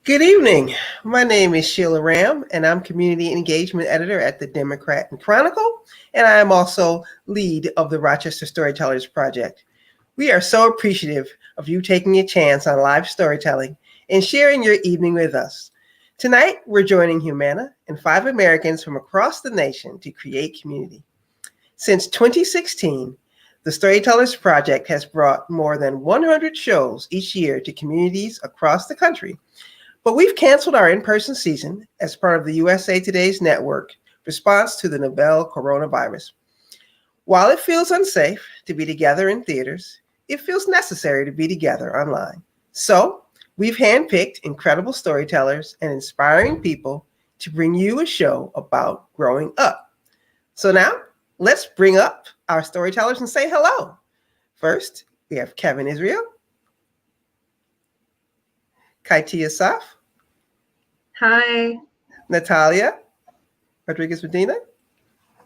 Good evening. My name is Sheila Rayam, and I'm Community Engagement Editor at the Democrat Chronicle, and I am also lead of the Rochester Storytellers project. We are so appreciative of you taking a chance on live storytelling and sharing your evening with us. Tonight, we're joining Humana and 5 Americans from across the nation to create community. Since 2016, the Storytellers project has brought more than 100 shows each year to communities across the country. But we've canceled our in-person season as part of the USA Today's network response to the novel coronavirus. While it feels unsafe to be together in theaters, it feels necessary to be together online. So we've handpicked incredible storytellers and inspiring people to bring you a show about growing up. So now let's bring up our storytellers and say hello. First, we have Kevin Israel, Kaitia Saf. Hi. Natalia Rodriguez Medina.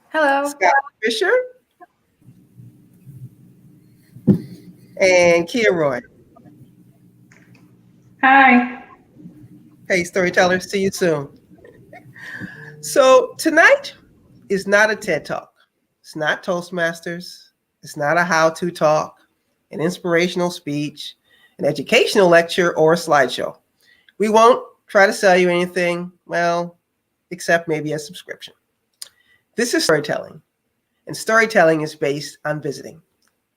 Hello. Scott Fisher. And Kia Roy. Hi. Hey, storytellers, see you soon. So tonight is not a TED Talk. It's not Toastmasters. It's not a how-to talk, an inspirational speech, an educational lecture, or a slideshow. We won't try to sell you anything, well, except maybe a subscription. This is storytelling, and storytelling is based on visiting.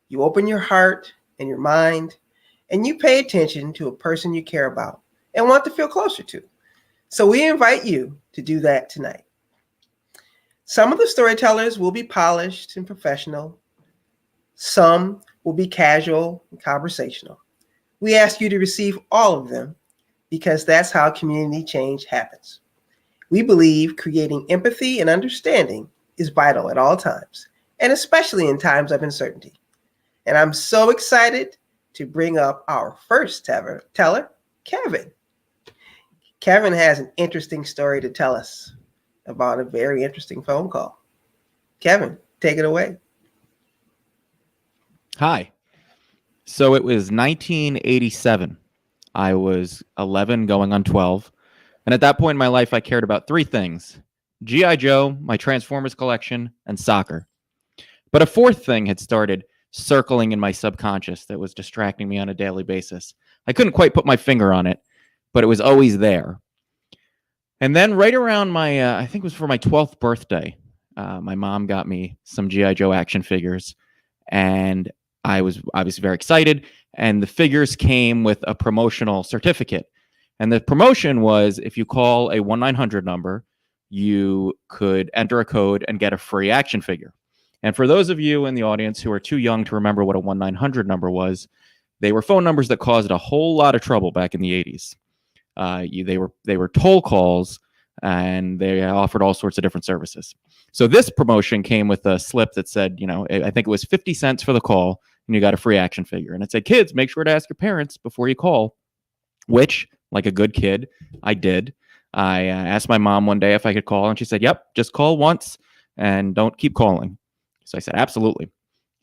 You open your heart and your mind, and you pay attention to a person you care about and want to feel closer to. So we invite you to do that tonight. Some of the storytellers will be polished and professional. Some will be casual and conversational. We ask you to receive all of them because that's how community change happens. We believe creating empathy and understanding is vital at all times, and especially in times of uncertainty. And I'm so excited to bring up our first teller, Kevin. Kevin has an interesting story to tell us about a very interesting phone call. Kevin, take it away. Hi. So it was 1987. I was 11 going on 12. And at that point in my life, I cared about 3 things: G.I. Joe, my Transformers collection, and soccer. But a 4th thing had started circling in my subconscious that was distracting me on a daily basis. I couldn't quite put my finger on it, but it was always there. And then right around my, I think it was for my 12th birthday, my mom got me some G.I. Joe action figures. And I was obviously very excited. And the figures came with a promotional certificate. And the promotion was if you call a 1-900 number, you could enter a code and get a free action figure. And for those of you in the audience who are too young to remember what a 1-900 number was, they were phone numbers that caused a whole lot of trouble back in the 80s. They were toll calls, and they offered all sorts of different services. So this promotion came with a slip that said, I think it was 50 cents for the call, and you got a free action figure. And it said, kids, make sure to ask your parents before you call, which, like a good kid, I did. I asked my mom one day if I could call, and she said, yep, just call once and don't keep calling. So I said, absolutely.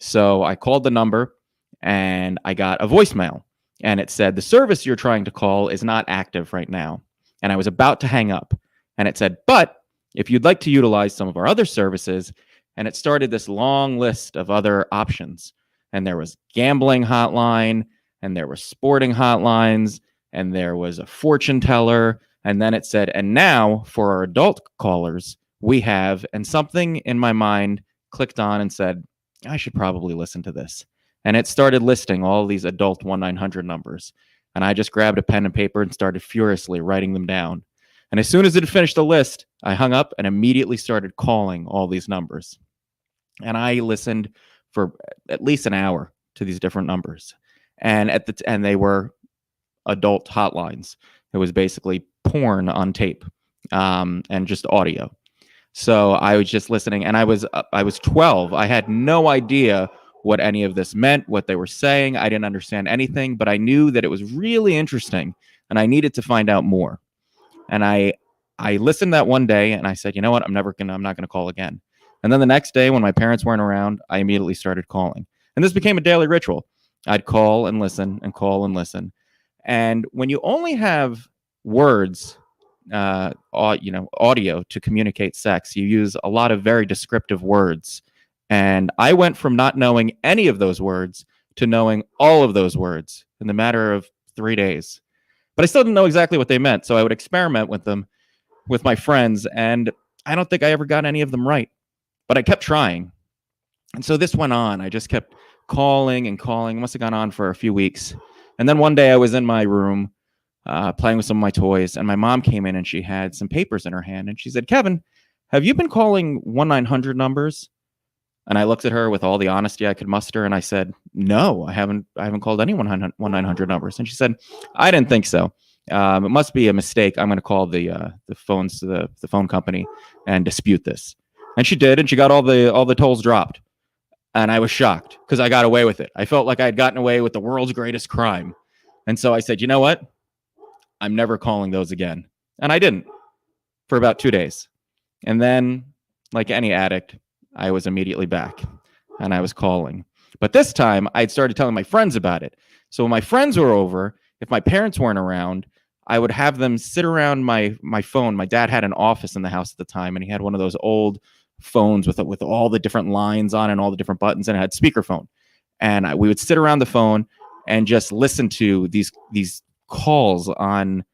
So I called the number, and I got a voicemail, and it said, the service you're trying to call is not active right now. And I was about to hang up, and it said, but if you'd like to utilize some of our other services, and it started this long list of other options. And there was gambling hotline, and there were sporting hotlines, and there was a fortune teller. And then it said, and now for our adult callers, we have, and something in my mind clicked on and said, I should probably listen to this. And it started listing all these adult 1-900 numbers. And I just grabbed a pen and paper and started furiously writing them down. And as soon as it had finished the list, I hung up and immediately started calling all these numbers. And I listened for at least an hour to these different numbers. And and they were adult hotlines. It was basically porn on tape, and just audio. So I was just listening, and I was 12. I had no idea what any of this meant, what they were saying. I didn't understand anything, but I knew that it was really interesting and I needed to find out more. And I listened that one day and I said, you know what? I'm not going to call again. And then the next day when my parents weren't around, I immediately started calling. And this became a daily ritual. I'd call and listen and call and listen. And when you only have words, audio to communicate sex, you use a lot of very descriptive words. And I went from not knowing any of those words to knowing all of those words in the matter of 3 days. But I still didn't know exactly what they meant. So I would experiment with them with my friends. And I don't think I ever got any of them right. But I kept trying. And so this went on. I just kept calling and calling. It must have gone on for a few weeks. And then one day I was in my room playing with some of my toys. And my mom came in and she had some papers in her hand. And she said, Kevin, have you been calling 1-900 numbers? And I looked at her with all the honesty I could muster. And I said, no, I haven't called any 1-900 numbers. And she said, I didn't think so. It must be a mistake. I'm going to call the phones to the phone company and dispute this. And she did. And she got all the tolls dropped. And I was shocked because I got away with it. I felt like I had gotten away with the world's greatest crime. And so I said, you know what? I'm never calling those again. And I didn't for about 2 days. And then, like any addict, I was immediately back and I was calling. But this time I'd started telling my friends about it. So when my friends were over, if my parents weren't around, I would have them sit around my phone. My dad had an office in the house at the time, and he had one of those old phones with all the different lines on and all the different buttons, and it had speakerphone. And we would sit around the phone and just listen to these calls on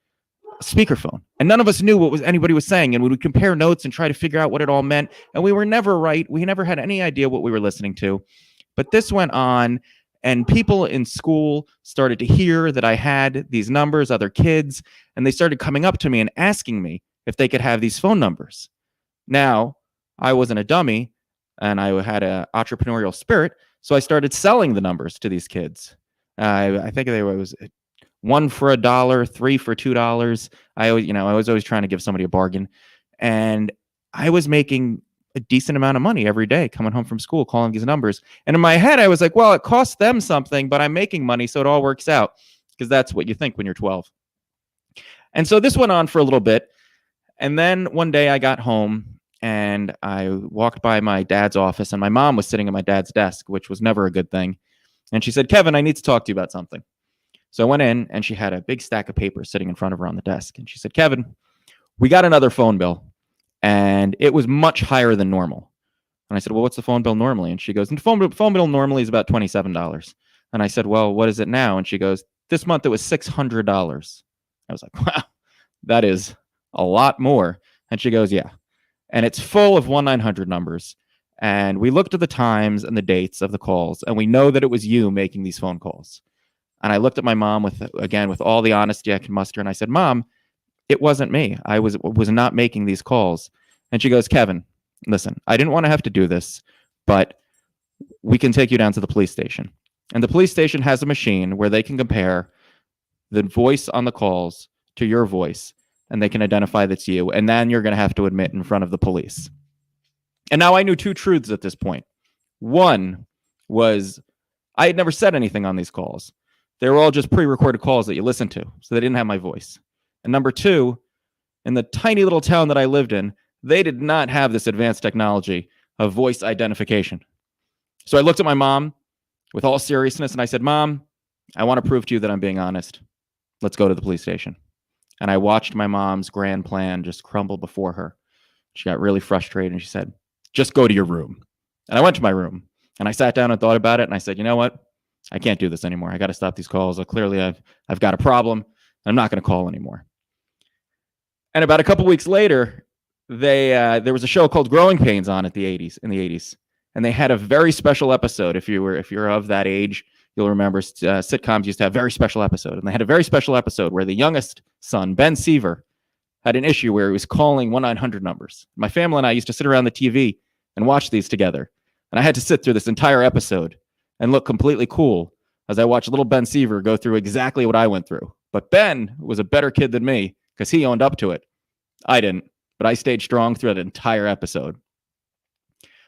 speakerphone. And none of us knew what anybody was saying. And we would compare notes and try to figure out what it all meant. And we were never right. We never had any idea what we were listening to. But this went on, and people in school started to hear that I had these numbers, other kids, and they started coming up to me and asking me if they could have these phone numbers. Now, I wasn't a dummy, and I had an entrepreneurial spirit, so I started selling the numbers to these kids. I think it was 1 for $1, 3 for $2. I was always trying to give somebody a bargain, and I was making a decent amount of money every day coming home from school, calling these numbers. And in my head, I was like, well, it costs them something, but I'm making money, so it all works out, because that's what you think when you're 12. And so this went on for a little bit. And then one day I got home and I walked by my dad's office, and my mom was sitting at my dad's desk, which was never a good thing. And she said, Kevin, I need to talk to you about something. So I went in and she had a big stack of papers sitting in front of her on the desk. And she said, Kevin, we got another phone bill, and it was much higher than normal. And I said, well, what's the phone bill normally? And she goes, the phone bill normally is about $27. And I said, well, what is it now? And she goes, this month it was $600. I was like, wow, that is a lot more. And she goes, yeah. And it's full of 1-900 numbers. And we looked at the times and the dates of the calls, and we know that it was you making these phone calls. And I looked at my mom with all the honesty I could muster. And I said, Mom, it wasn't me. I was not making these calls. And she goes, Kevin, listen, I didn't want to have to do this, but we can take you down to the police station. And the police station has a machine where they can compare the voice on the calls to your voice, and they can identify that's you. And then you're going to have to admit in front of the police. And now I knew two truths at this point. One was I had never said anything on these calls. They were all just pre-recorded calls that you listened to, so they didn't have my voice. And number two, in the tiny little town that I lived in, they did not have this advanced technology of voice identification. So I looked at my mom with all seriousness, and I said, Mom, I want to prove to you that I'm being honest. Let's go to the police station. And I watched my mom's grand plan just crumble before her. She got really frustrated, and she said, just go to your room. And I went to my room, and I sat down and thought about it, and I said, you know what? I can't do this anymore. I got to stop these calls. Clearly, I've got a problem, and I'm not going to call anymore. And about a couple weeks later, there was a show called Growing Pains on in the 80s, and they had a very special episode. If you're of that age, you'll remember sitcoms used to have very special episodes, and they had a very special episode where the youngest son, Ben Seaver, had an issue where he was calling 1-900 numbers. My family and I used to sit around the TV and watch these together, and I had to sit through this entire episode and look completely cool as I watched little Ben Seaver go through exactly what I went through. But Ben was a better kid than me because he owned up to it. I didn't, but I stayed strong through that entire episode.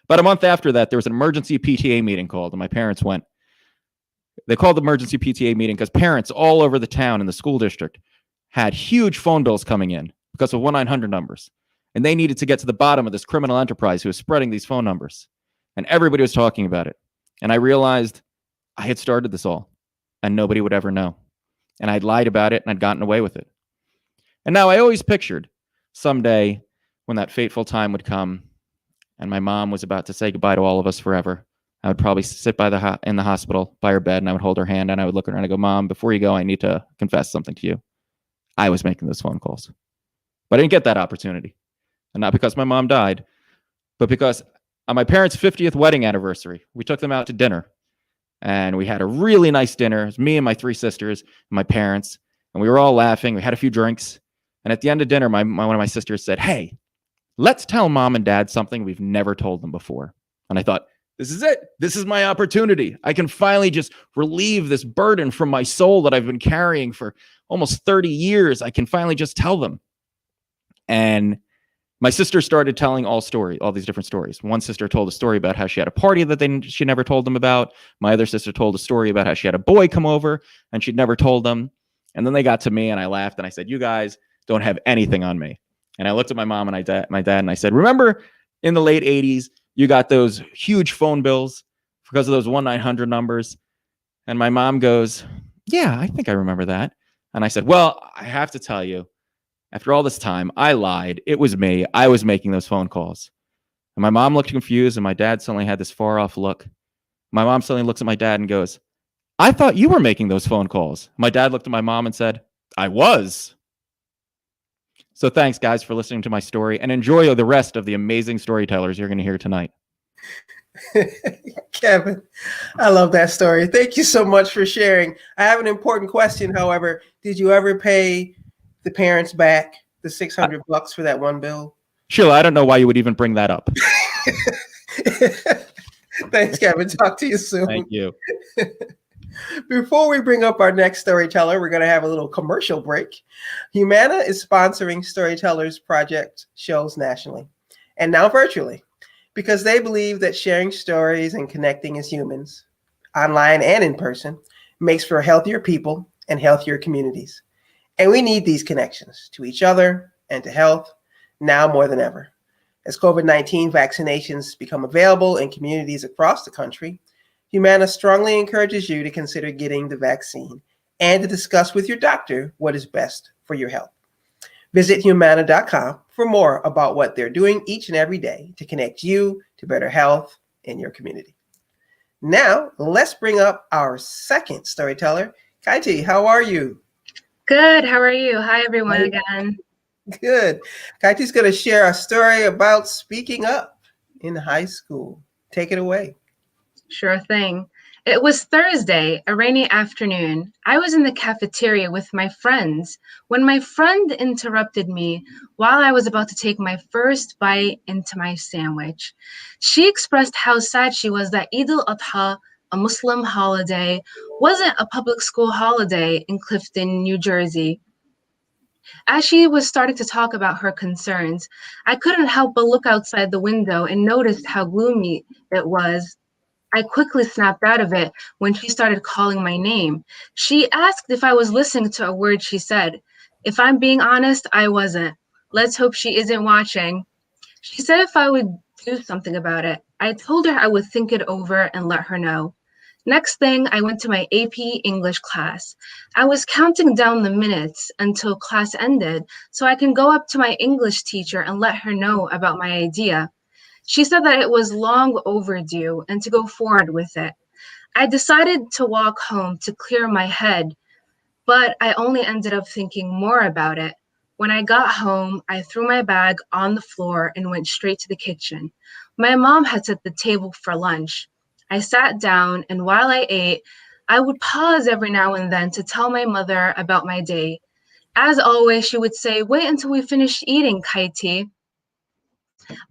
About a month after that, there was an emergency PTA meeting called, and my parents went. They called the emergency PTA meeting because parents all over the town in the school district had huge phone bills coming in because of 1-900 numbers. And they needed to get to the bottom of this criminal enterprise who was spreading these phone numbers. And everybody was talking about it. And I realized I had started this all and nobody would ever know. And I'd lied about it and I'd gotten away with it. And now I always pictured someday when that fateful time would come and my mom was about to say goodbye to all of us forever, I would probably sit by in the hospital by her bed and I would hold her hand and I would look at her and I go, Mom, before you go, I need to confess something to you. I was making those phone calls. But I didn't get that opportunity. And not because my mom died, but because on my parents' 50th wedding anniversary, we took them out to dinner. And we had a really nice dinner. It was me and my 3 sisters and my parents. And we were all laughing. We had a few drinks. And at the end of dinner, one of my sisters said, hey, let's tell Mom and Dad something we've never told them before. And I thought, this is it. This is my opportunity. I can finally just relieve this burden from my soul that I've been carrying for almost 30 years. I can finally just tell them. And my sister started telling all these different stories. One sister told a story about how she had a party that she never told them about. My other sister told a story about how she had a boy come over and she'd never told them. And then they got to me and I laughed and I said, you guys don't have anything on me. And I looked at my mom and my dad and I said, remember in the late 80s, you got those huge phone bills because of those 1-900 numbers? And my mom goes, yeah, I think I remember that. And I said, well, I have to tell you, after all this time, I lied. It was me. I was making those phone calls. And my mom looked confused and my dad suddenly had this far off look. My mom suddenly looks at my dad and goes, I thought you were making those phone calls. My dad looked at my mom and said, I was. So thanks, guys, for listening to my story and enjoy the rest of the amazing storytellers you're going to hear tonight. Kevin, I love that story. Thank you so much for sharing. I have an important question, however. Did you ever pay the parents back the $600 for that one bill? Sheila, I don't know why you would even bring that up. Thanks, Kevin. Talk to you soon. Thank you. Before we bring up our next storyteller, we're going to have a little commercial break. Humana is sponsoring Storytellers project shows nationally and now virtually because they believe that sharing stories and connecting as humans, online and in person, makes for healthier people and healthier communities. And we need these connections to each other and to health now more than ever. As COVID-19 vaccinations become available in communities across the country, Humana strongly encourages you to consider getting the vaccine and to discuss with your doctor what is best for your health. Visit humana.com for more about what they're doing each and every day to connect you to better health in your community. Now, let's bring up our second storyteller. Kaiti, how are you? Good. How are you? Hi, everyone, again. Good. Kaiti's going to share a story about speaking up in high school. Take it away. Sure thing. It was Thursday, a rainy afternoon. I was in the cafeteria with my friends when my friend interrupted me while I was about to take my first bite into my sandwich. She expressed how sad she was that Eid al-Adha, a Muslim holiday, wasn't a public school holiday in Clifton, New Jersey. As she was starting to talk about her concerns, I couldn't help but look outside the window and noticed how gloomy it was. I quickly snapped out of it when she started calling my name. She asked if I was listening to a word she said. If I'm being honest, I wasn't. Let's hope she isn't watching. She said if I would do something about it. I told her I would think it over and let her know. Next thing, I went to my AP English class. I was counting down the minutes until class ended so I can go up to my English teacher and let her know about my idea. She said that it was long overdue and to go forward with it. I decided to walk home to clear my head, but I only ended up thinking more about it. When I got home, I threw my bag on the floor and went straight to the kitchen. My mom had set the table for lunch. I sat down, and while I ate, I would pause every now and then to tell my mother about my day. As always, she would say, "Wait until we finish eating, Kaiti."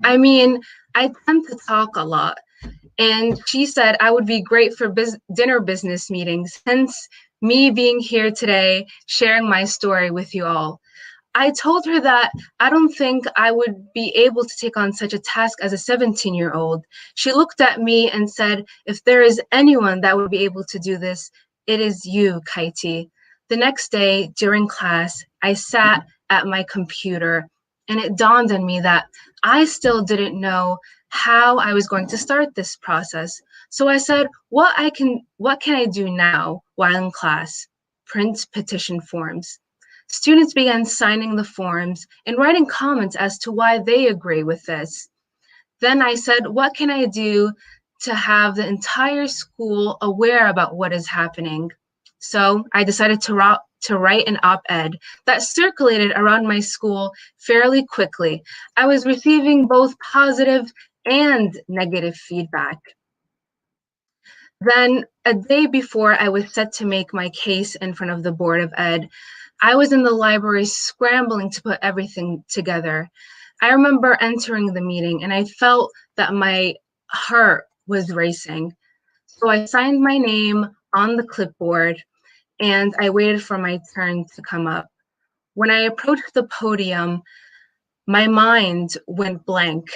I mean, I tend to talk a lot, and she said I would be great for dinner business meetings, hence me being here today, sharing my story with you all. I told her that I don't think I would be able to take on such a task as a 17-year-old. She looked at me and said, if there is anyone that would be able to do this, it is you, Kaiti. The next day during class, I sat at my computer and it dawned on me that I still didn't know how I was going to start this process. So I said, what can I do now while in class? Print petition forms. Students began signing the forms and writing comments as to why they agree with this. Then I said, what can I do to have the entire school aware about what is happening? So I decided to write an op-ed that circulated around my school fairly quickly. I was receiving both positive and negative feedback. Then a day before I was set to make my case in front of the Board of Ed, I was in the library scrambling to put everything together. I remember entering the meeting and I felt that my heart was racing. So I signed my name on the clipboard and I waited for my turn to come up. When I approached the podium, my mind went blank.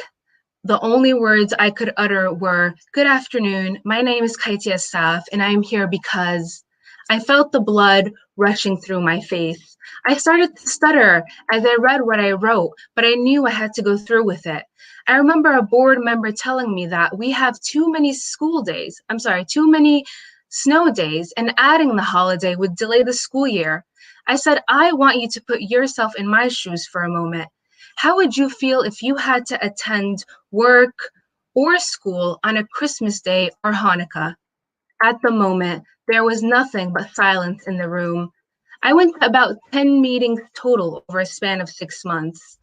The only words I could utter were, "Good afternoon, my name is Kaiti Asaf, and I am here because..." I felt the blood rushing through my face. I started to stutter as I read what I wrote, but I knew I had to go through with it. I remember a board member telling me that we have too many too many snow days, and adding the holiday would delay the school year. I said, I want you to put yourself in my shoes for a moment. How would you feel if you had to attend work or school on a Christmas Day or Hanukkah? At the moment, there was nothing but silence in the room. I went to about 10 meetings total over a span of 6 months.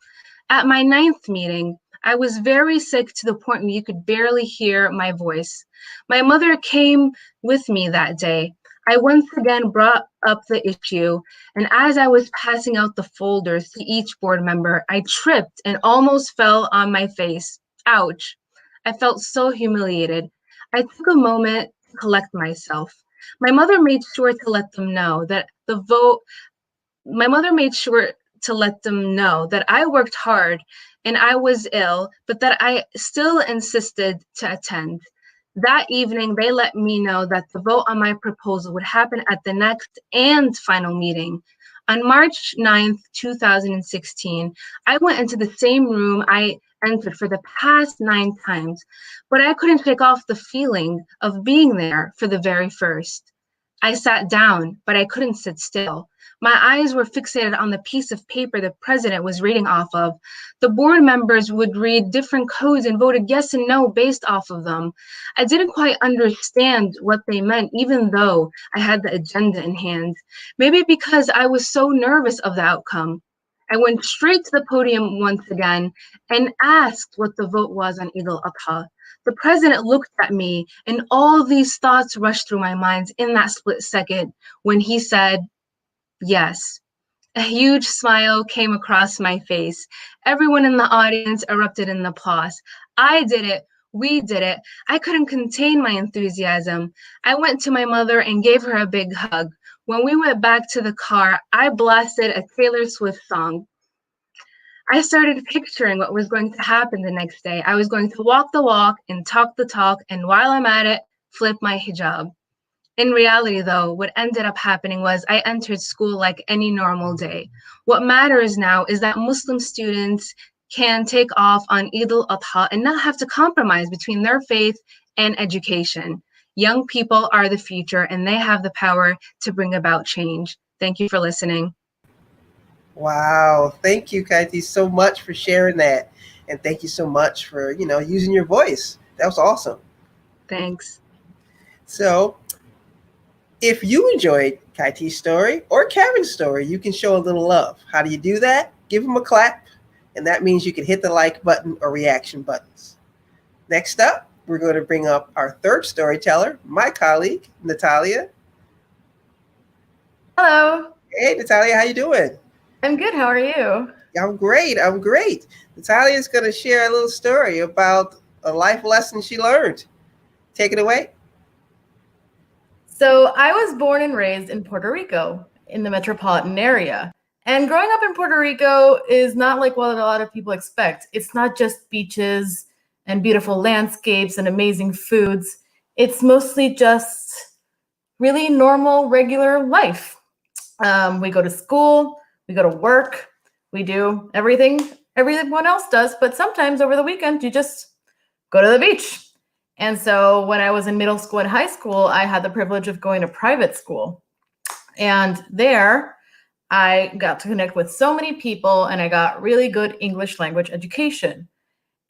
At my 9th meeting, I was very sick to the point where you could barely hear my voice. My mother came with me that day. I once again brought up the issue, and as I was passing out the folders to each board member, I tripped and almost fell on my face. Ouch. I felt so humiliated. I took a moment to collect myself. My mother made sure to let them know that I worked hard and I was ill, but that I still insisted to attend. That evening, they let me know that the vote on my proposal would happen at the next and final meeting. On March 9th, 2016, I went into the same room I entered for the past 9 times, but I couldn't shake off the feeling of being there for the very first. I sat down, but I couldn't sit still. My eyes were fixated on the piece of paper the president was reading off of. The board members would read different codes and voted yes and no based off of them. I didn't quite understand what they meant, even though I had the agenda in hand. Maybe because I was so nervous of the outcome. I went straight to the podium once again and asked what the vote was on Eid al-Adha. The president looked at me and all these thoughts rushed through my mind in that split second when he said, yes. A huge smile came across my face. Everyone in the audience erupted in applause. I did it. We did it. I couldn't contain my enthusiasm. I went to my mother and gave her a big hug. When we went back to the car, I blasted a Taylor Swift song. I started picturing what was going to happen the next day. I was going to walk the walk and talk the talk, and while I'm at it, flip my hijab. In reality, though, what ended up happening was I entered school like any normal day. What matters now is that Muslim students can take off on Eid al-Adha and not have to compromise between their faith and education. Young people are the future, and they have the power to bring about change. Thank you for listening. Wow. Thank you, Kaiti, so much for sharing that. And thank you so much for, using your voice. That was awesome. Thanks. So if you enjoyed Kaiti's story or Kevin's story, you can show a little love. How do you do that? Give them a clap. And that means you can hit the like button or reaction buttons. Next up, we're going to bring up our third storyteller, my colleague, Natalia. Hello. Hey, Natalia, how you doing? I'm good. How are you? I'm great. Natalia is going to share a little story about a life lesson she learned. Take it away. So I was born and raised in Puerto Rico in the metropolitan area. And growing up in Puerto Rico is not like what a lot of people expect. It's not just beaches and beautiful landscapes and amazing foods. It's mostly just really normal, regular life. We go to school, we go to work, we do everything everyone else does, but sometimes over the weekend, you just go to the beach. And so when I was in middle school and high school, I had the privilege of going to private school. And there, I got to connect with so many people, and I got really good English language education.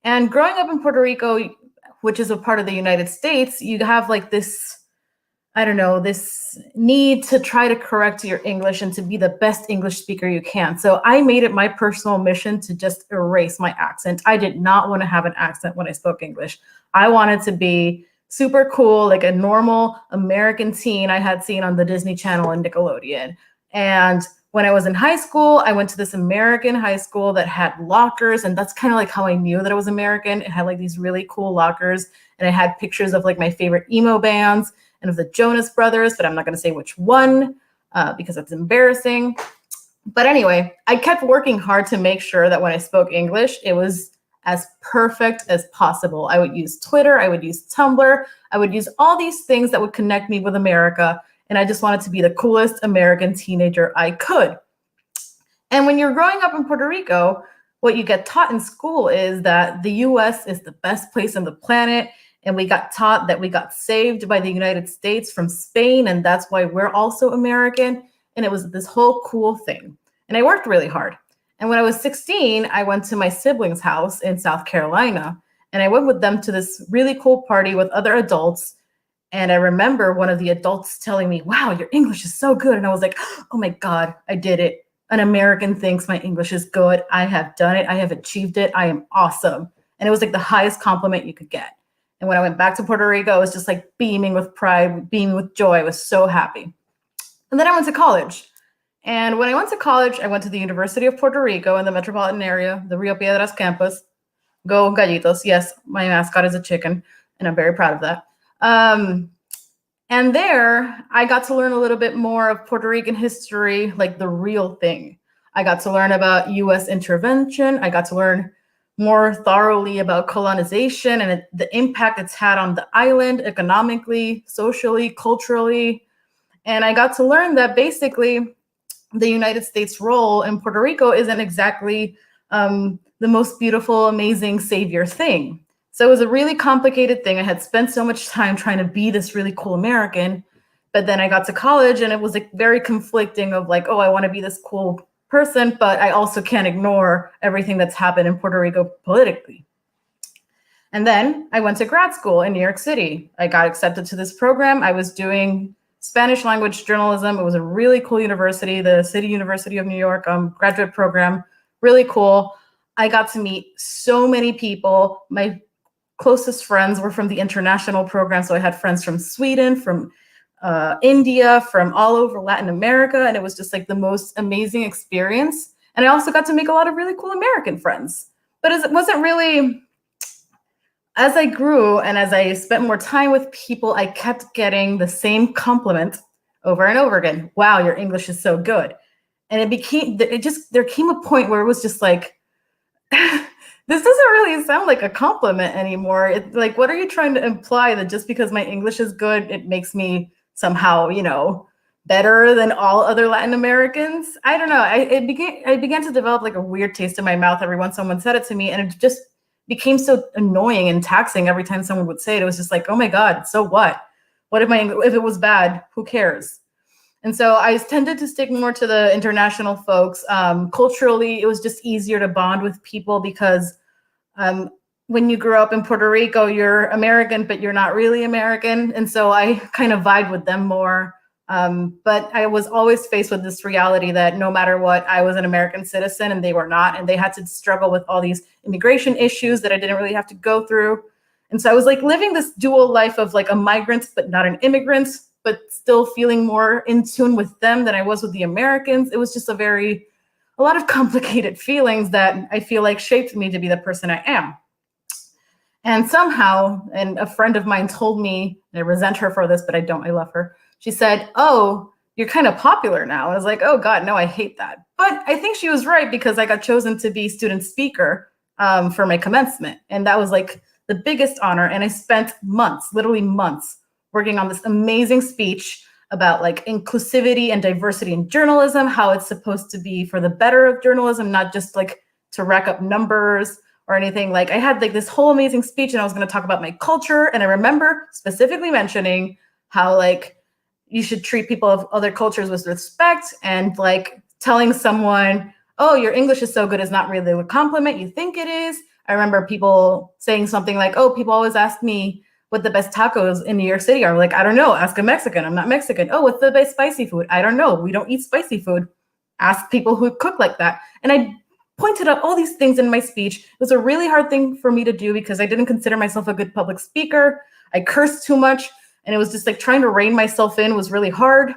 And growing up in Puerto Rico, which is a part of the United States, you have like this, I don't know, this need to try to correct your English and to be the best English speaker you can. So I made it my personal mission to just erase my accent. I did not want to have an accent when I spoke English. I wanted to be super cool, like a normal American teen I had seen on the Disney Channel and Nickelodeon. And when I was in high school, I went to this American high school that had lockers, and that's kind of like how I knew that I was American. It had like these really cool lockers, and I had pictures of like my favorite emo bands and of the Jonas Brothers, but I'm not going to say which one because it's embarrassing. But anyway, I kept working hard to make sure that when I spoke English, it was as perfect as possible. I would use Twitter, I would use Tumblr, I would use all these things that would connect me with America. And I just wanted to be the coolest American teenager I could. And when you're growing up in Puerto Rico, what you get taught in school is that the US is the best place on the planet. And we got taught that we got saved by the United States from Spain, and that's why we're also American. And it was this whole cool thing. And I worked really hard. And when I was 16, I went to my siblings' house in South Carolina, and I went with them to this really cool party with other adults. And I remember one of the adults telling me, wow, your English is so good. And I was like, oh my God, I did it. An American thinks my English is good. I have done it. I have achieved it. I am awesome. And it was like the highest compliment you could get. And when I went back to Puerto Rico, I was just like beaming with pride, beaming with joy. I was so happy. And then I went to college. And when I went to college, I went to the University of Puerto Rico in the metropolitan area, the Rio Piedras campus. Go Gallitos. Yes, my mascot is a chicken, and I'm very proud of that. And there, I got to learn a little bit more of Puerto Rican history, like the real thing. I got to learn about U.S. intervention. I got to learn more thoroughly about colonization and the impact it's had on the island economically, socially, culturally. And I got to learn that basically the United States role in Puerto Rico isn't exactly the most beautiful, amazing savior thing. So it was a really complicated thing. I had spent so much time trying to be this really cool American, but then I got to college and it was like very conflicting of like, oh, I want to be this cool person, but I also can't ignore everything that's happened in Puerto Rico politically. And then I went to grad school in New York City. I got accepted to this program. I was doing Spanish language journalism. It was a really cool university, the City University of New York graduate program, really cool. I got to meet so many people. My closest friends were from the international program. So I had friends from Sweden, from India, from all over Latin America. And it was just like the most amazing experience. And I also got to make a lot of really cool American friends. But it wasn't really, as I grew and as I spent more time with people, I kept getting the same compliment over and over again. Wow, your English is so good. And there came a point where it was just like, this doesn't really sound like a compliment anymore. It's like, what are you trying to imply that just because my English is good, it makes me somehow, better than all other Latin Americans? I don't know. I began to develop like a weird taste in my mouth every once someone said it to me, and it just became so annoying and taxing every time someone would say it. It was just like, oh my God, so what? What if if it was bad, who cares? And so I tended to stick more to the international folks. Culturally, it was just easier to bond with people because when you grew up in Puerto Rico, you're American, but you're not really American. And so I kind of vibed with them more. But I was always faced with this reality that no matter what, I was an American citizen and they were not. And they had to struggle with all these immigration issues that I didn't really have to go through. And so I was like living this dual life of like a migrant, but not an immigrant, but still feeling more in tune with them than I was with the Americans. It was just a lot of complicated feelings that I feel like shaped me to be the person I am. And somehow, and a friend of mine told me, and I resent her for this, but I don't, I love her. She said, oh, you're kind of popular now. I was like, oh God, no, I hate that. But I think she was right, because I got chosen to be student speaker for my commencement. And that was like the biggest honor. And I spent months, literally months, working on this amazing speech about like inclusivity and diversity in journalism, how it's supposed to be for the better of journalism, not just like to rack up numbers or anything. Like I had like this whole amazing speech, and I was going to talk about my culture. And I remember specifically mentioning how like you should treat people of other cultures with respect, and like telling someone, oh, your English is so good is not really a compliment you think it is. I remember people saying something like, oh, people always ask me what the best tacos in New York City are. Like, I don't know, ask a Mexican. I'm not Mexican. Oh, what's the best spicy food? I don't know. We don't eat spicy food. Ask people who cook like that. And I pointed out all these things in my speech. It was a really hard thing for me to do because I didn't consider myself a good public speaker. I cursed too much. And it was just like trying to rein myself in was really hard.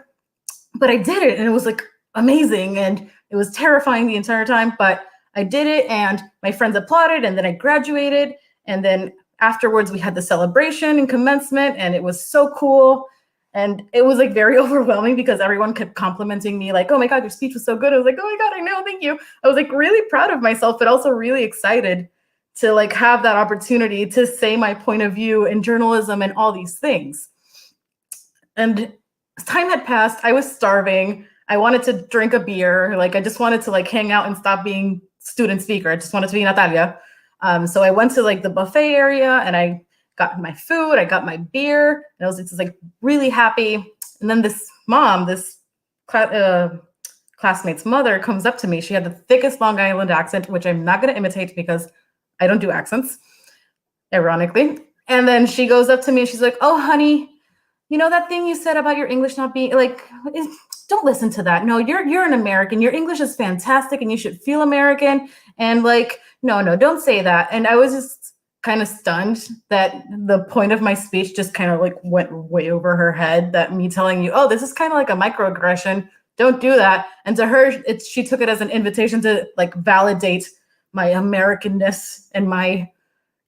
But I did it, and it was like amazing. And it was terrifying the entire time, but I did it, and my friends applauded, and then I graduated. And then afterwards we had the celebration and commencement, and it was so cool. And it was like very overwhelming because everyone kept complimenting me like, oh my God, your speech was so good. I was like, oh my God, I know, thank you. I was like really proud of myself, but also really excited to like have that opportunity to say my point of view in journalism and all these things. And as time had passed, I was starving. I wanted to drink a beer. Like I just wanted to like hang out and stop being student speaker. I just wanted to be Natalia. So I went to like the buffet area, and I got my food, I got my beer, and I was just like really happy. And then this mom, this classmate's mother comes up to me. She had the thickest Long Island accent, which I'm not going to imitate because I don't do accents, ironically. And then she goes up to me and she's like, oh, honey, you know that thing you said about your English not being like, don't listen to that. No, you're an American. Your English is fantastic and you should feel American. And like, no, don't say that. And I was just kind of stunned that the point of my speech just kind of like went way over her head, that me telling you, oh, this is kind of like a microaggression. Don't do that. And to her, she took it as an invitation to like validate my Americanness and my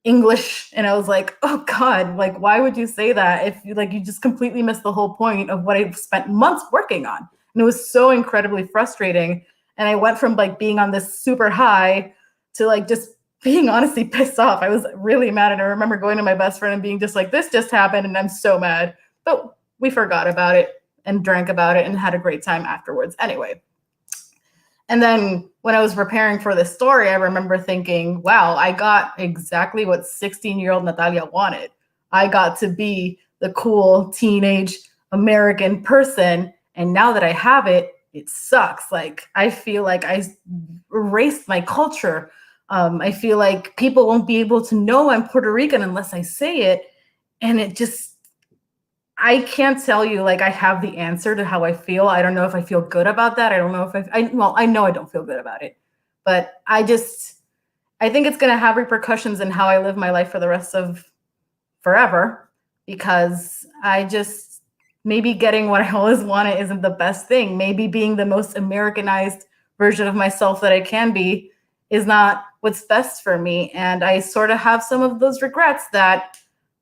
English. And I was like, oh God, like, why would you say that if you just completely missed the whole point of what I've spent months working on? And it was so incredibly frustrating. And I went from like being on this super high to like just being honestly pissed off. I was really mad. And I remember going to my best friend and being just like, this just happened and I'm so mad. But we forgot about it and drank about it and had a great time afterwards anyway. And then when I was preparing for this story, I remember thinking, wow, I got exactly what 16-year-old Natalia wanted. I got to be the cool teenage American person. And now that I have it, it sucks. Like, I feel like I erased my culture. I feel like people won't be able to know I'm Puerto Rican unless I say it. And it just, I can't tell you, like, I have the answer to how I feel. I don't know if I feel good about that. I don't know if I know I don't feel good about it, but I think it's going to have repercussions in how I live my life for the rest of forever, because maybe getting what I always wanted isn't the best thing. Maybe being the most Americanized version of myself that I can be is not what's best for me. And I sort of have some of those regrets that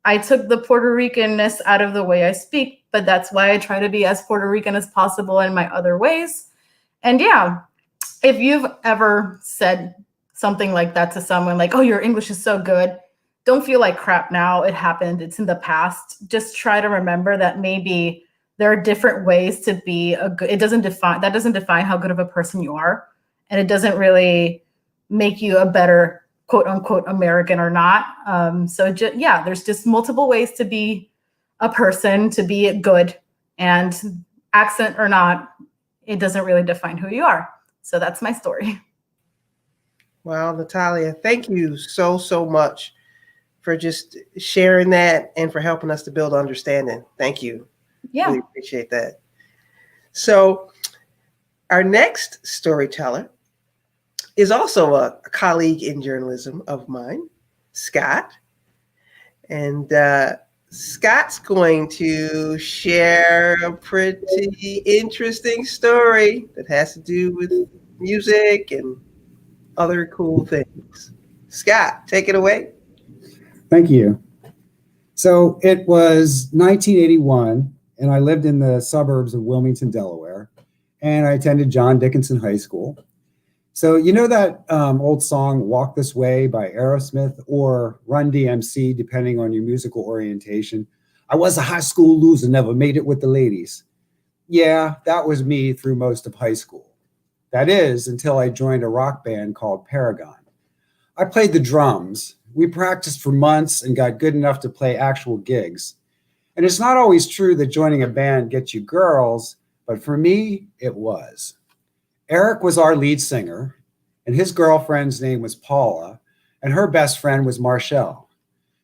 I took the Puerto Rican-ness out of the way I speak, but that's why I try to be as Puerto Rican as possible in my other ways. And yeah, if you've ever said something like that to someone, like, oh, your English is so good, don't feel like crap now. It happened. It's in the past. Just try to remember that maybe there are different ways to be a good, that doesn't define how good of a person you are. And it doesn't really make you a better quote unquote American or not. There's just multiple ways to be a person, to be good, and accent or not, it doesn't really define who you are. So that's my story. Wow, Natalia, thank you so much for just sharing that and for helping us to build understanding. Thank you. Yeah. Really appreciate that. So our next storyteller is also a colleague in journalism of mine, Scott. And Scott's going to share a pretty interesting story that has to do with music and other cool things. Scott, take it away. Thank you. So it was 1981, and I lived in the suburbs of Wilmington, Delaware, and I attended John Dickinson High School. So you know that old song, Walk This Way by Aerosmith, or Run DMC, depending on your musical orientation? I was a high school loser, never made it with the ladies. Yeah, that was me through most of high school. That is, until I joined a rock band called Paragon. I played the drums. We practiced for months and got good enough to play actual gigs. And it's not always true that joining a band gets you girls, but for me, it was. Eric was our lead singer, and his girlfriend's name was Paula, and her best friend was Marshall.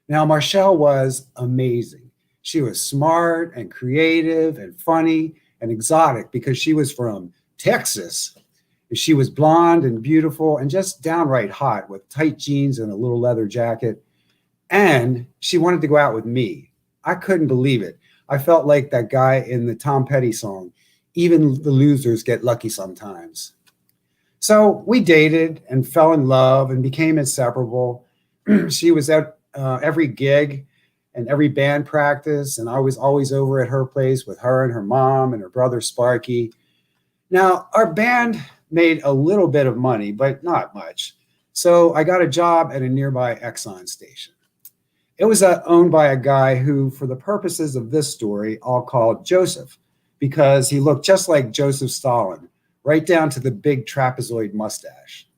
Now, Marshall was amazing. She was smart and creative and funny and exotic because she was from Texas. She was blonde and beautiful and just downright hot with tight jeans and a little leather jacket. And she wanted to go out with me. I couldn't believe it. I felt like that guy in the Tom Petty song, even the losers get lucky sometimes. So we dated and fell in love and became inseparable. She was at every gig and every band practice, and I was always over at her place with her and her mom and her brother Sparky. Now, our band made a little bit of money, but not much. So I got a job at a nearby Exxon station. It was owned by a guy who, for the purposes of this story, I'll call Joseph, because he looked just like Joseph Stalin, right down to the big trapezoid mustache.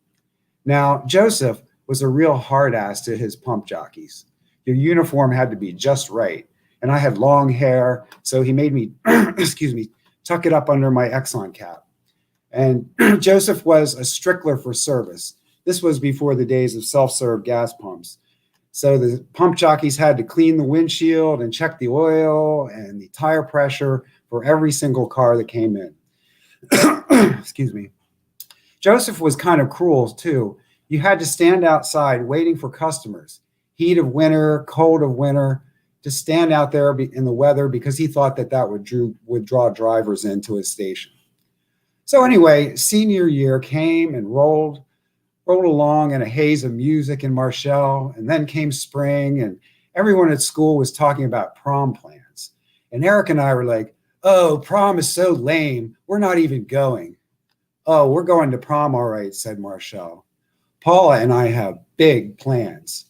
Now, Joseph was a real hard ass to his pump jockeys. Your uniform had to be just right. And I had long hair, so he made me, tuck it up under my Exxon cap. And Joseph was a stickler for service. This was before the days of self-serve gas pumps. So the pump jockeys had to clean the windshield and check the oil and the tire pressure for every single car that came in. Excuse me. Joseph was kind of cruel too. You had to stand outside waiting for customers. Heat of winter, cold of winter, to stand out there in the weather because he thought that would draw drivers into his station. So anyway, senior year came and rolled along in a haze of music in Marshall, and then came spring, and everyone at school was talking about prom plans. And Eric and I were like, oh, prom is so lame, we're not even going. Oh, we're going to prom, all right, said Marshall. Paula and I have big plans.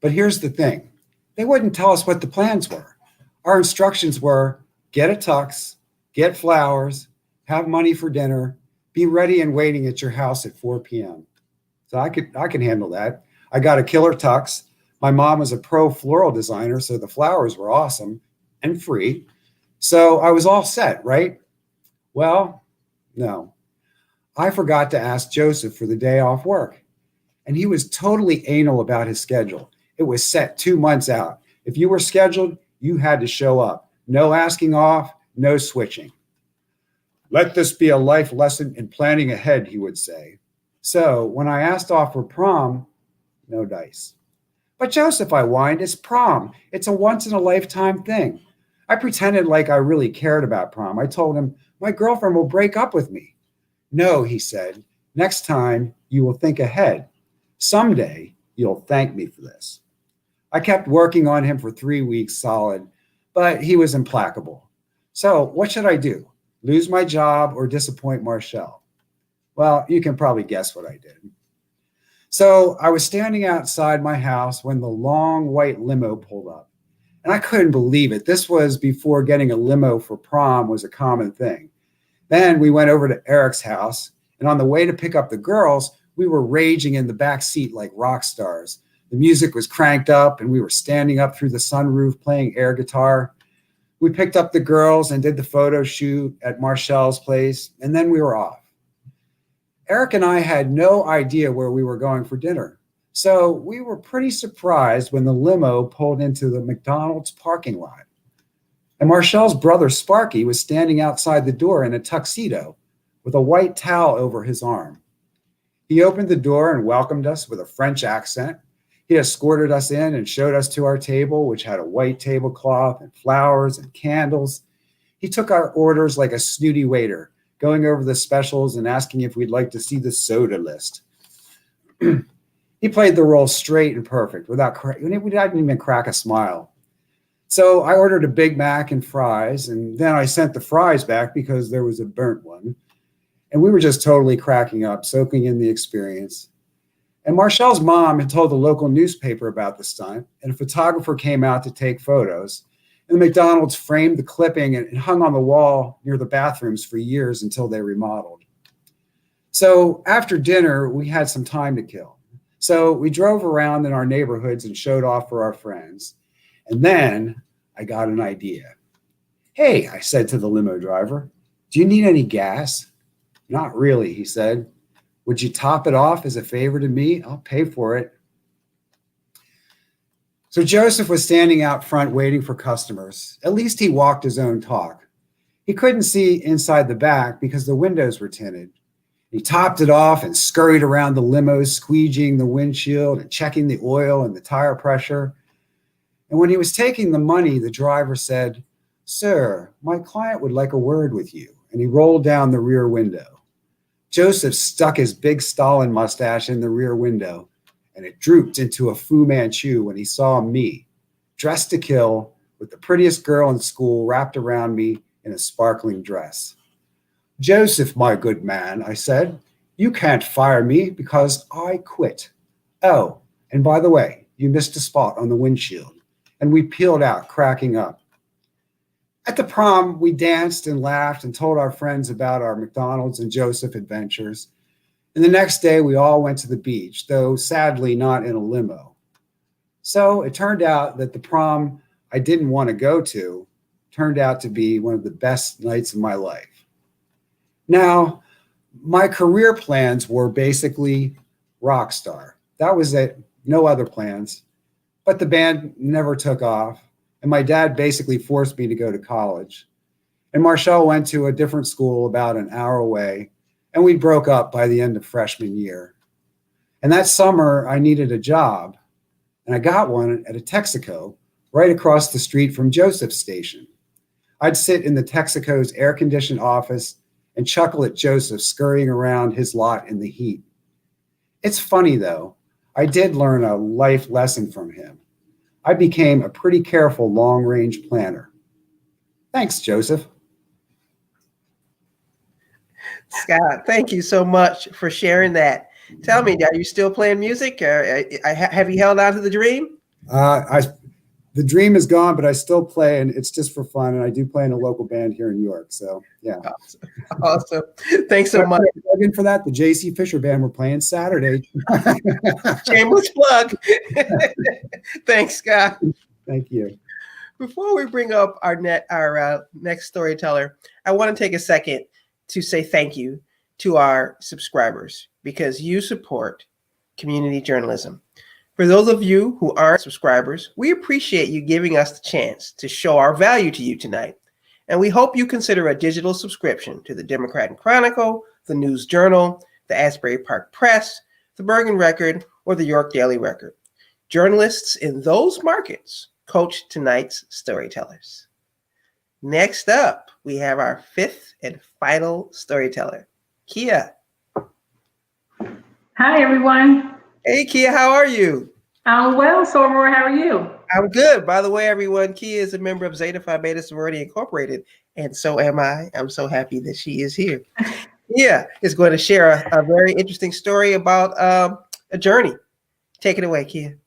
But here's the thing. They wouldn't tell us what the plans were. Our instructions were, get a tux, get flowers, have money for dinner, be ready and waiting at your house at 4 p.m. So I can handle that. I got a killer tux. My mom was a pro floral designer, so the flowers were awesome and free. So I was all set, right? Well, no. I forgot to ask Joseph for the day off work. And he was totally anal about his schedule. It was set 2 months out. If you were scheduled, you had to show up. No asking off, no switching. Let this be a life lesson in planning ahead, he would say. So when I asked off for prom, no dice. But Joseph, I whined, it's prom. It's a once-in-a-lifetime thing. I pretended like I really cared about prom. I told him, my girlfriend will break up with me. No, he said, next time you will think ahead. Someday you'll thank me for this. I kept working on him for 3 weeks solid, but he was implacable. So what should I do? Lose my job or disappoint Marshall? Well, you can probably guess what I did. So I was standing outside my house when the long white limo pulled up. And I couldn't believe it. This was before getting a limo for prom was a common thing. Then we went over to Eric's house, and on the way to pick up the girls, we were raging in the back seat like rock stars. The music was cranked up, and we were standing up through the sunroof playing air guitar. We picked up the girls and did the photo shoot at Marshall's place, and then we were off. Eric and I had no idea where we were going for dinner. So we were pretty surprised when the limo pulled into the McDonald's parking lot. And Marshall's brother Sparky was standing outside the door in a tuxedo with a white towel over his arm. He opened the door and welcomed us with a French accent. He escorted us in and showed us to our table, which had a white tablecloth and flowers and candles. He took our orders like a snooty waiter, going over the specials and asking if we'd like to see the soda list. He played the role straight and perfect, we didn't even crack a smile. So I ordered a Big Mac and fries, and then I sent the fries back because there was a burnt one. And we were just totally cracking up, soaking in the experience. And Marshall's mom had told the local newspaper about the stunt, and a photographer came out to take photos. And the McDonald's framed the clipping and hung on the wall near the bathrooms for years until they remodeled. So after dinner, we had some time to kill. So we drove around in our neighborhoods and showed off for our friends. And then I got an idea. Hey, I said to the limo driver, do you need any gas? Not really, he said. Would you top it off as a favor to me? I'll pay for it. So Joseph was standing out front waiting for customers. At least he walked his own talk. He couldn't see inside the back because the windows were tinted. He topped it off and scurried around the limo, squeegeeing the windshield and checking the oil and the tire pressure. And when he was taking the money, the driver said, "Sir, my client would like a word with you." And he rolled down the rear window. Joseph stuck his big Stalin mustache in the rear window, and it drooped into a Fu Manchu when he saw me, dressed to kill, with the prettiest girl in school wrapped around me in a sparkling dress. "Joseph, my good man," I said, "you can't fire me because I quit. Oh, and by the way, you missed a spot on the windshield." And we peeled out, cracking up. At the prom, we danced and laughed and told our friends about our McDonald's and Joseph adventures. And the next day, we all went to the beach, though sadly not in a limo. So it turned out that the prom I didn't want to go to turned out to be one of the best nights of my life. Now, my career plans were basically rock star. That was it, no other plans. But the band never took off, and my dad basically forced me to go to college. And Marshall went to a different school about an hour away, and we broke up by the end of freshman year. And that summer, I needed a job, and I got one at a Texaco right across the street from Joseph's station. I'd sit in the Texaco's air-conditioned office and chuckle at Joseph scurrying around his lot in the heat. It's funny, though. I did learn a life lesson from him. I became a pretty careful long-range planner. Thanks, Joseph. Scott, thank you so much for sharing that. Tell me, are you still playing music? Have you held on to the dream? The dream is gone, but I still play, and it's just for fun. And I do play in a local band here in New York. So, yeah. Awesome. Thanks so much. For that, the J.C. Fisher Band, we're playing Saturday. Shameless plug. Thanks, Scott. Thank you. Before we bring up our next storyteller, I want to take a second to say thank you to our subscribers because you support community journalism. For those of you who aren't subscribers, we appreciate you giving us the chance to show our value to you tonight. And we hope you consider a digital subscription to the Democrat Chronicle, the News Journal, the Asbury Park Press, the Bergen Record, or the York Daily Record. Journalists in those markets coach tonight's storytellers. Next up, we have our fifth and final storyteller, Kia. Hi, everyone. Hey, Kia, how are you? I'm well, so Aurora, how are you? I'm good. By the way, everyone, Kia is a member of Zeta Phi Beta Sorority Incorporated, and so am I. I'm so happy that she is here. Kia is going to share a very interesting story about a journey. Take it away, Kia.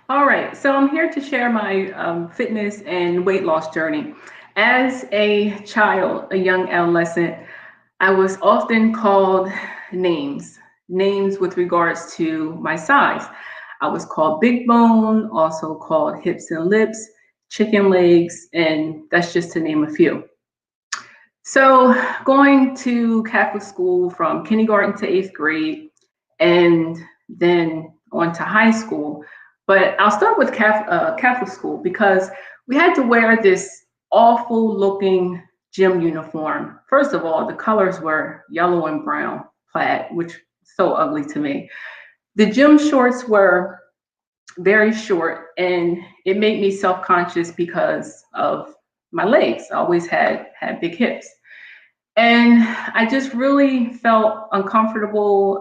All right, so I'm here to share my fitness and weight loss journey. As a child, a young adolescent, I was often called names with regards to my size. I was called big bone, also called hips and lips, chicken legs, and that's just to name a few. So going to Catholic school from kindergarten to 8th grade and then on to high school. But I'll start with Catholic school because we had to wear this awful looking gym uniform. First of all, the colors were yellow and brown plaid, which so ugly to me. The gym shorts were very short and it made me self-conscious because of my legs. I always had big hips. And I just really felt uncomfortable.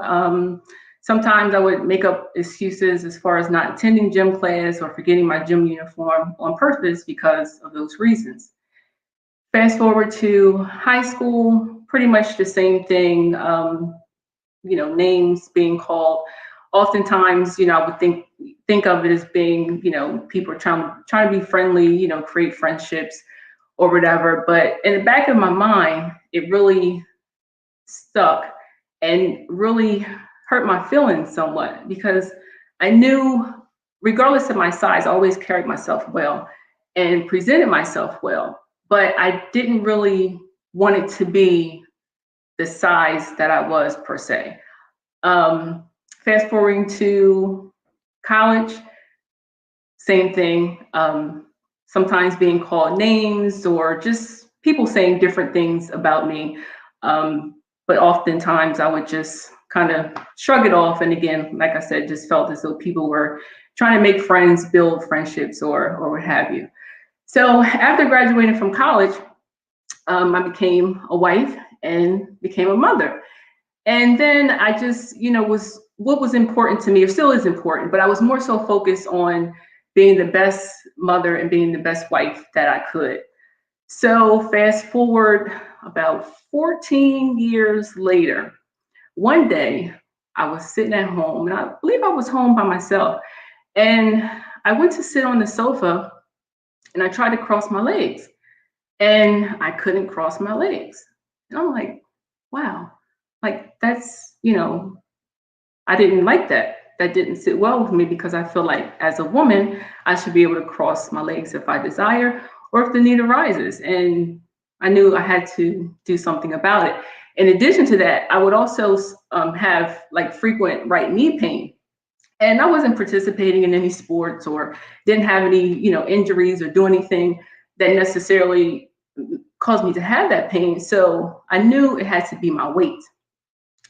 Sometimes I would make up excuses as far as not attending gym class or forgetting my gym uniform on purpose because of those reasons. Fast forward to high school, pretty much the same thing, names being called. Oftentimes, I would think of it as being, people are trying to be friendly, create friendships or whatever. But in the back of my mind, it really stuck and really hurt my feelings somewhat, because I knew, regardless of my size, I always carried myself well and presented myself well, but I didn't really want it to be the size that I was per se. Fast forwarding to college, same thing. Sometimes being called names or just people saying different things about me. But oftentimes I would just kind of shrug it off. And again, like I said, just felt as though people were trying to make friends, build friendships, or what have you. So after graduating from college, I became a wife and became a mother. And then I just, was what was important to me, or still is important, but I was more so focused on being the best mother and being the best wife that I could. So fast forward about 14 years later, one day I was sitting at home, and I believe I was home by myself, and I went to sit on the sofa and I tried to cross my legs, and I couldn't cross my legs. And I'm like, wow, like that's, I didn't like that. That didn't sit well with me, because I feel like as a woman, I should be able to cross my legs if I desire or if the need arises. And I knew I had to do something about it. In addition to that, I would also have like frequent right knee pain. And I wasn't participating in any sports or didn't have any, injuries or do anything that necessarily caused me to have that pain. So I knew it had to be my weight.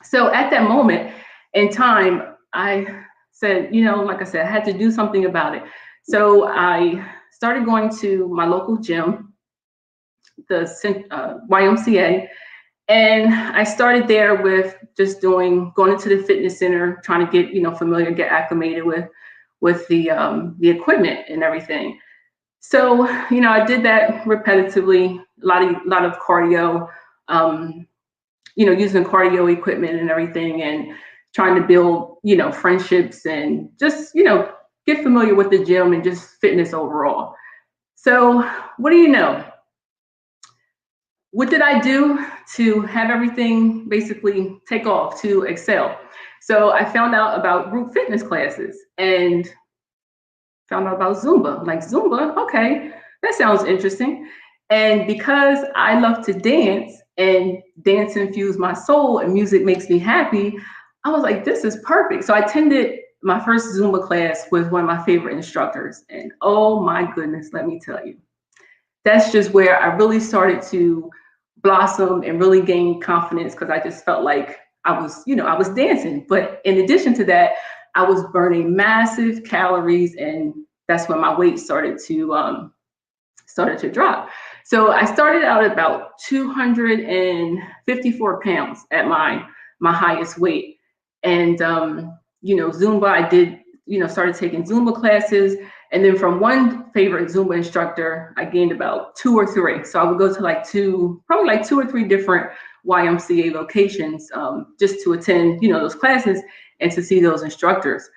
So at that moment in time, I said, like I said, I had to do something about it. So I started going to my local gym, the YMCA, and I started there with just going into the fitness center, trying to get, familiar, get acclimated with the equipment and everything. So, I did that repetitively, a lot of cardio, using cardio equipment and everything, and trying to build, friendships and just, get familiar with the gym and just fitness overall. So what do you know? What did I do to have everything basically take off, to excel? So I found out about group fitness classes and found out about Zumba. Like, Zumba, okay, that sounds interesting. And because I love to dance and dance infused my soul and music makes me happy, I was like, this is perfect. So I attended my first Zumba class with one of my favorite instructors. And oh my goodness, let me tell you, that's just where I really started to blossom and really gain confidence, because I just felt like I was dancing. But in addition to that, I was burning massive calories, and that's when my weight started to drop. So I started out at about 254 pounds at my highest weight. And Zumba, I did, started taking Zumba classes. And then from one favorite Zumba instructor, I gained about 2 or 3. So I would go to probably 2 or 3 different YMCA locations just to attend, those classes and to see those instructors.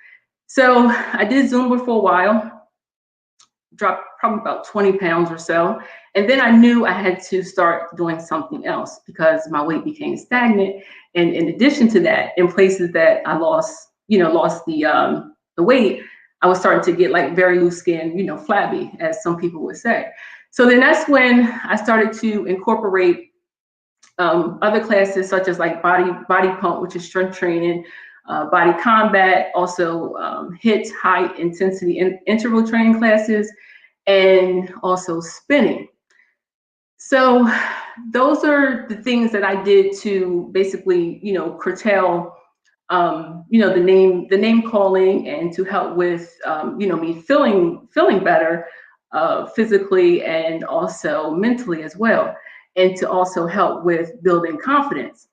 So I did Zumba for a while, dropped probably about 20 pounds or so. And then I knew I had to start doing something else, because my weight became stagnant. And in addition to that, in places that I lost the weight, I was starting to get like very loose skin, flabby, as some people would say. So then that's when I started to incorporate other classes, such as like body pump, which is strength training, body combat, also HIIT, high intensity interval training classes, and also spinning. So those are the things that I did to basically, curtail, the name calling, and to help with, me feeling better physically and also mentally as well, and to also help with building confidence.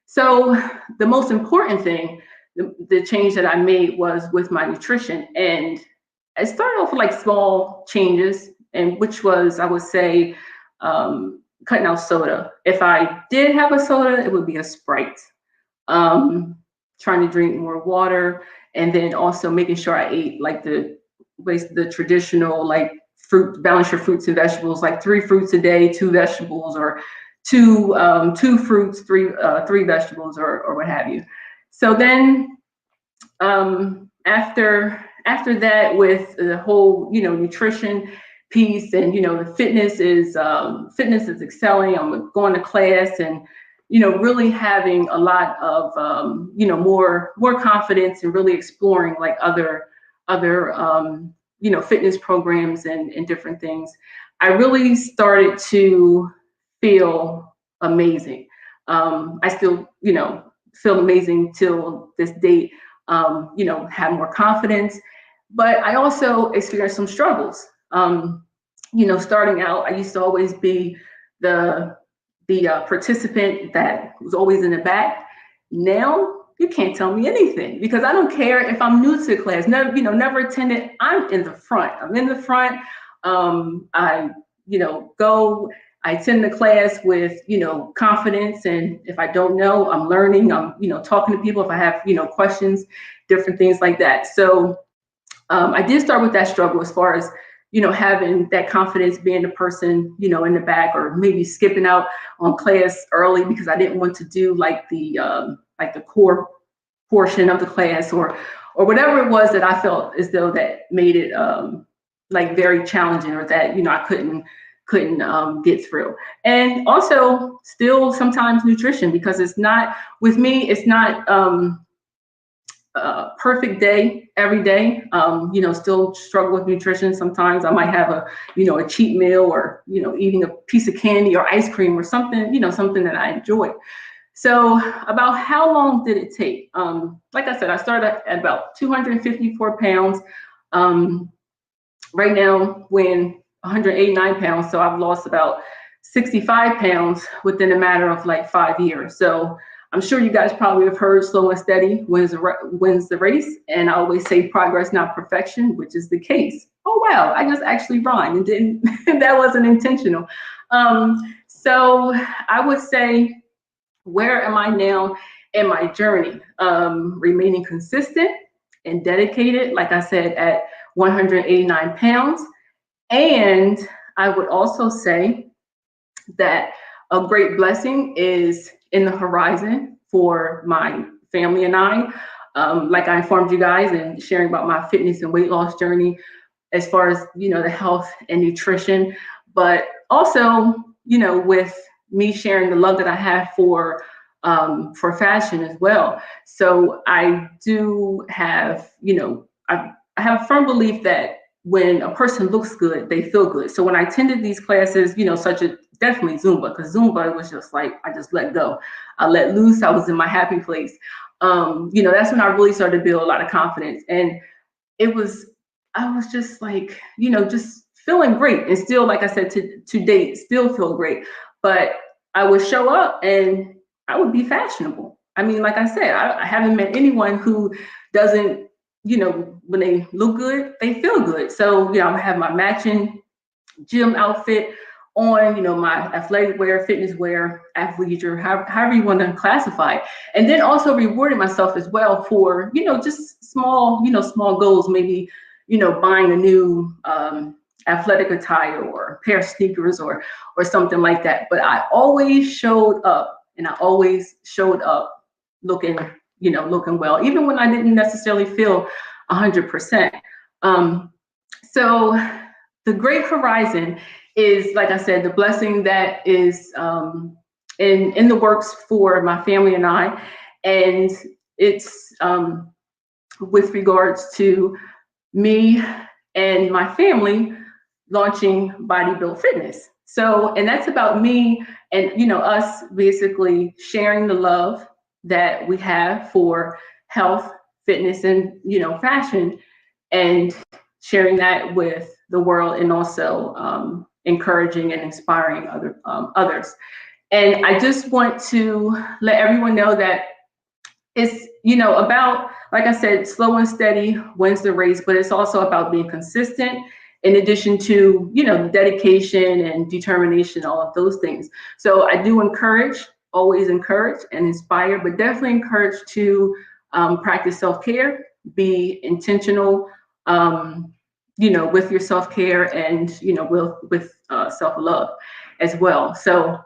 So the most important thing the change that I made was with my nutrition. And I started off with like small changes, and which was, I would say, cutting out soda. If I did have a soda, it would be a Sprite. Trying to drink more water, and then also making sure I ate like the traditional like fruit, balance your fruits and vegetables, like 3 fruits a day, 2 vegetables, or two fruits, three vegetables, or what have you. So then after that, with the whole nutrition piece, and the fitness is excelling. I'm going to class, and really having a lot of more confidence, and really exploring like other fitness programs and different things. I really started to feel amazing. I still feel amazing till this date. Have more confidence, but I also experienced some struggles. Starting out, I used to always be the participant that was always in the back. Now you can't tell me anything, because I don't care if I'm new to class, never attended. I'm in the front. I attend the class with confidence, and if I don't know, I'm learning. I'm talking to people if I have questions, different things like that. So I did start with that struggle, as far as having that confidence, being the person in the back, or maybe skipping out on class early because I didn't want to do like the core portion of the class, or whatever it was that I felt as though that made it like very challenging, or that I couldn't get through. And also still sometimes nutrition, because it's not, with me, it's not perfect day every day. Still struggle with nutrition. Sometimes I might have a cheat meal, or eating a piece of candy or ice cream or something, something that I enjoy. So about how long did it take? Like I said, I started at about 254 pounds. Right now, weighing 189 pounds. So I've lost about 65 pounds within a matter of like 5 years. So I'm sure you guys probably have heard slow and steady wins the race. And I always say progress, not perfection, which is the case. Oh, wow, I just actually rhymed, and that wasn't intentional. So I would say, where am I now in my journey? Remaining consistent and dedicated, like I said, at 189 pounds. And I would also say that a great blessing is in the horizon for my family and I. Like I informed you guys and sharing about my fitness and weight loss journey, as far as the health and nutrition, but also with me sharing the love that I have for fashion as well. So I do have I have a firm belief that when a person looks good, they feel good. So when I attended these classes, such as definitely Zumba, because Zumba was just like, I just let go. I let loose. I was in my happy place. That's when I really started to build a lot of confidence. And I was just like, just feeling great. And still, like I said, to date, still feel great. But I would show up and I would be fashionable. I mean, like I said, I haven't met anyone who doesn't, when they look good, they feel good. So, I have my matching gym outfit on, my athletic wear, fitness wear, athleisure, however you want to classify it. And then also rewarding myself as well for, just small goals, maybe, buying a new athletic attire or a pair of sneakers or something like that. But I always showed up, and I always showed up looking well, even when I didn't necessarily feel 100%. So the great horizon is, like I said, the blessing that is in the works for my family and I, and it's with regards to me and my family launching Body Build Fitness. So, and that's about me and us basically sharing the love that we have for health, fitness, and fashion, and sharing that with the world, and also encouraging and inspiring others. And I just want to let everyone know that it's, about, like I said, slow and steady wins the race, but it's also about being consistent in addition to, the dedication and determination, all of those things. So I do always encourage and inspire, but definitely encourage to practice self-care, be intentional, with your self-care and, with self-love as well. So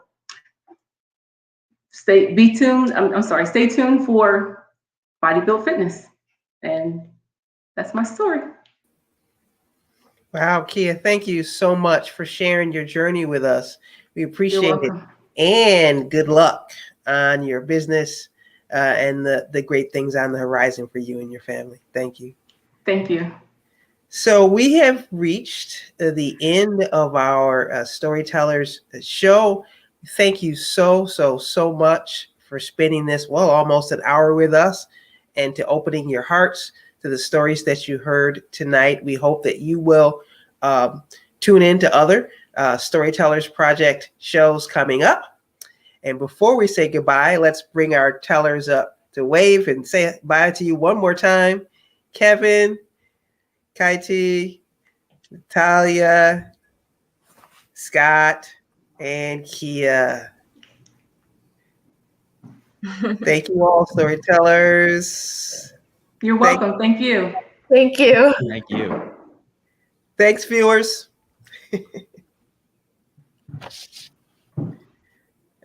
stay tuned for Body Build Fitness. And that's my story. Wow, Kia, thank you so much for sharing your journey with us. We appreciate it. welcome. And good luck on your business and the great things on the horizon for you and your family. Thank you. Thank you. So we have reached the end of our Storytellers show. Thank you so much for spending this, almost an hour with us and to opening your hearts to the stories that you heard tonight. We hope that you will tune in to other Storytellers Project shows coming up. And before we say goodbye, let's bring our tellers up to wave and say bye to you one more time. Kevin, Kaiti, Natalia, Scott, and Kia. Thank you all, Storytellers. You're welcome. Thank you. Thank you. Thank you. Thanks, viewers.